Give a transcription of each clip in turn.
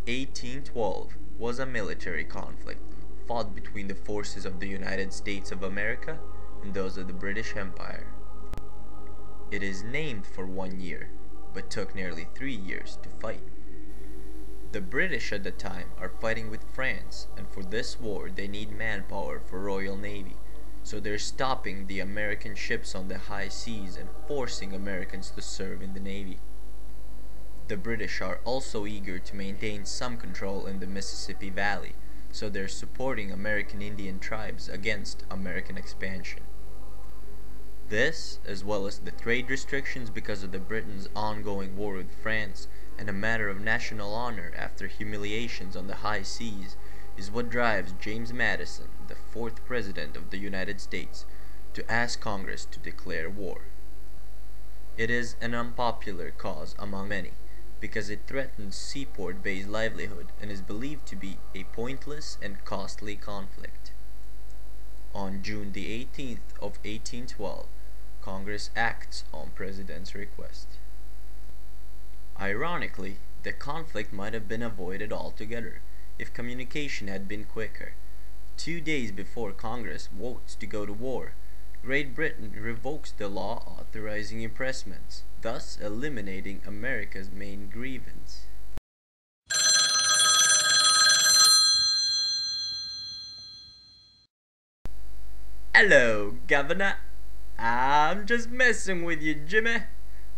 1812 was a military conflict fought between the forces of the United States of America and those of the British Empire. It is named for 1 year, but took nearly 3 years to fight. The British at the time are fighting with France, and for this war they need manpower for Royal Navy, so they're stopping the American ships on the high seas and forcing Americans to serve in the Navy. The British are also eager to maintain some control in the Mississippi Valley, so they're supporting American Indian tribes against American expansion. This, as well as the trade restrictions because of the Britain's ongoing war with France and a matter of national honor after humiliations on the high seas, is what drives James Madison, the fourth President of the United States, to ask Congress to declare war. It is an unpopular cause among many, because it threatens seaport-based livelihood and is believed to be a pointless and costly conflict. On June the 18th of 1812, Congress acts on President's request. Ironically, the conflict might have been avoided altogether if communication had been quicker. 2 days before Congress votes to go to war, Great Britain revokes the law authorizing impressments, thus eliminating America's main grievance. Hello, Governor. I'm just messing with you, Jimmy.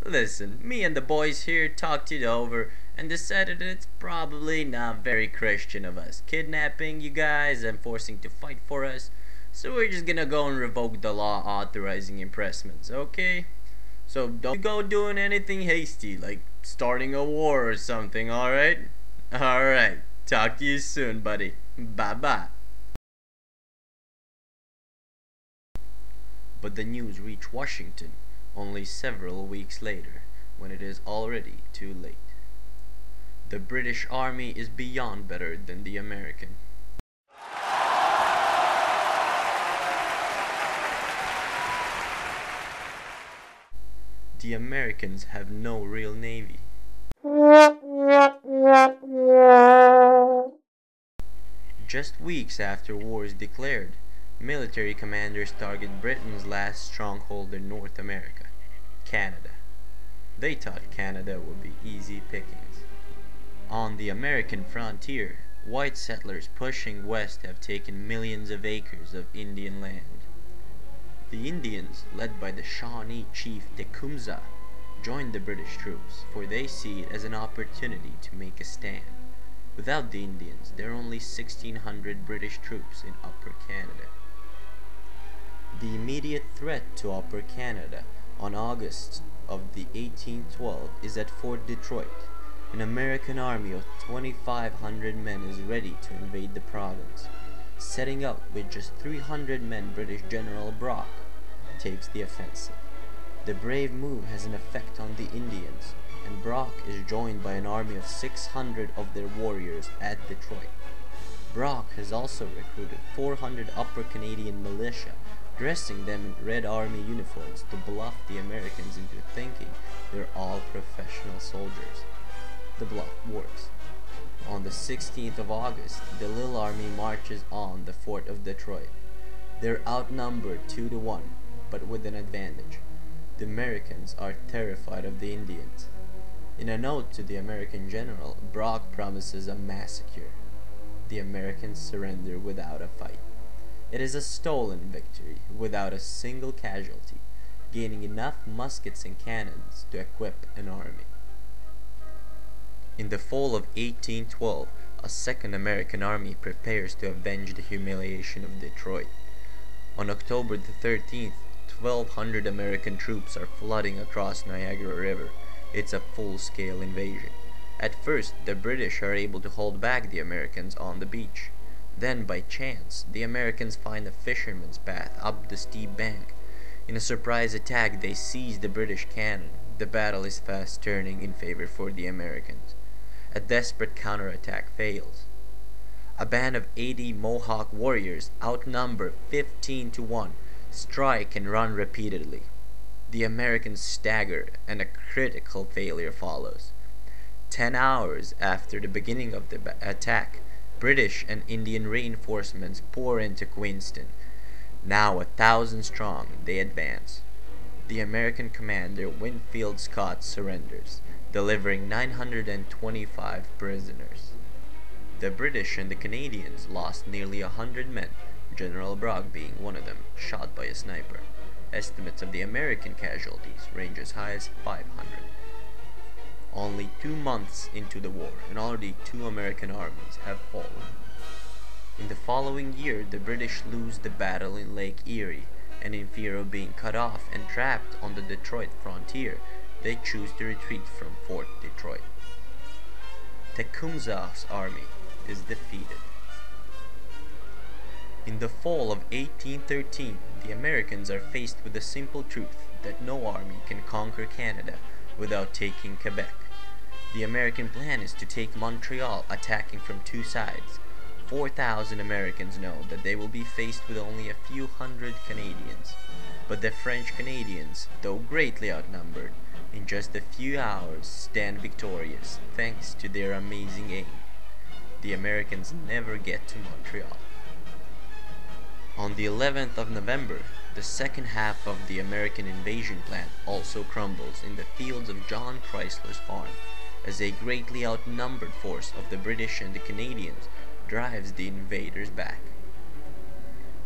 Listen, me and the boys here talked it over and decided that it's probably not very Christian of us kidnapping you guys and forcing to fight for us, so we're just gonna go and revoke the law authorizing impressments, okay? So don't go doing anything hasty, like starting a war or something, alright? Alright, talk to you soon, buddy. Bye-bye. But the news reached Washington only several weeks later, when it is already too late. The British Army is beyond better than the American. The Americans have no real navy. Just weeks after war is declared, military commanders target Britain's last stronghold in North America, Canada. They thought Canada would be easy pickings. On the American frontier, white settlers pushing west have taken millions of acres of Indian land. The Indians, led by the Shawnee chief Tecumseh, joined the British troops, for they see it as an opportunity to make a stand. Without the Indians, there are only 1,600 British troops in Upper Canada. The immediate threat to Upper Canada on August of the 1812 is at Fort Detroit. An American army of 2,500 men is ready to invade the province. Setting up with just 300 men, British General Brock takes the offensive. The brave move has an effect on the Indians, and Brock is joined by an army of 600 of their warriors at Detroit. Brock has also recruited 400 Upper Canadian militia, dressing them in Red Army uniforms to bluff the Americans into thinking they're all professional soldiers. The bluff works. On the 16th of August, the Little Army marches on the fort of Detroit. They're outnumbered 2-1, but with an advantage. The Americans are terrified of the Indians. In a note to the American general, Brock promises a massacre. The Americans surrender without a fight. It is a stolen victory, without a single casualty, gaining enough muskets and cannons to equip an army. In the fall of 1812, a second American army prepares to avenge the humiliation of Detroit. On October the 13th, 1,200 American troops are flooding across Niagara River. It's a full-scale invasion. At first, the British are able to hold back the Americans on the beach. Then, by chance, the Americans find a fisherman's path up the steep bank. In a surprise attack, they seize the British cannon. The battle is fast turning in favor for the Americans. A desperate counterattack fails. A band of 80 Mohawk warriors, outnumbered 15-1, strike and run repeatedly. The Americans stagger, and a critical failure follows. 10 hours after the beginning of the attack, British and Indian reinforcements pour into Queenston. Now 1,000 strong, they advance. The American commander Winfield Scott surrenders, delivering 925 prisoners. The British and the Canadians lost nearly 100 men, General Bragg being one of them, shot by a sniper. Estimates of the American casualties range as high as 500. Only 2 months into the war, and already 2 American armies have fallen. In the following year, the British lose the battle in Lake Erie, and in fear of being cut off and trapped on the Detroit frontier, they choose to retreat from Fort Detroit. Tecumseh's army is defeated. In the fall of 1813, the Americans are faced with the simple truth that no army can conquer Canada without taking Quebec. The American plan is to take Montreal, attacking from 2 sides. 4,000 Americans know that they will be faced with only a few hundred Canadians. But the French Canadians, though greatly outnumbered, in just a few hours stand victorious thanks to their amazing aim. The Americans never get to Montreal. On the 11th of November, the second half of the American invasion plan also crumbles in the fields of John Chrysler's farm, as a greatly outnumbered force of the British and the Canadians drives the invaders back.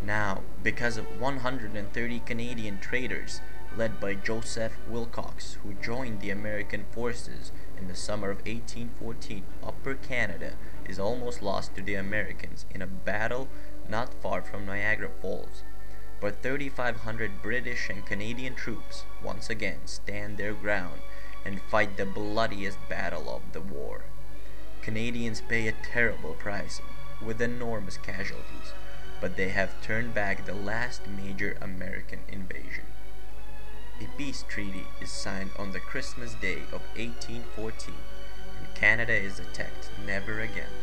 Now, because of 130 Canadian traders, led by Joseph Wilcox, who joined the American forces in the summer of 1814, Upper Canada is almost lost to the Americans in a battle not far from Niagara Falls. But 3,500 British and Canadian troops once again stand their ground and fight the bloodiest battle of the war. Canadians pay a terrible price with enormous casualties, but they have turned back the last major American invasion. A peace treaty is signed on the Christmas Day of 1814, and Canada is attacked never again.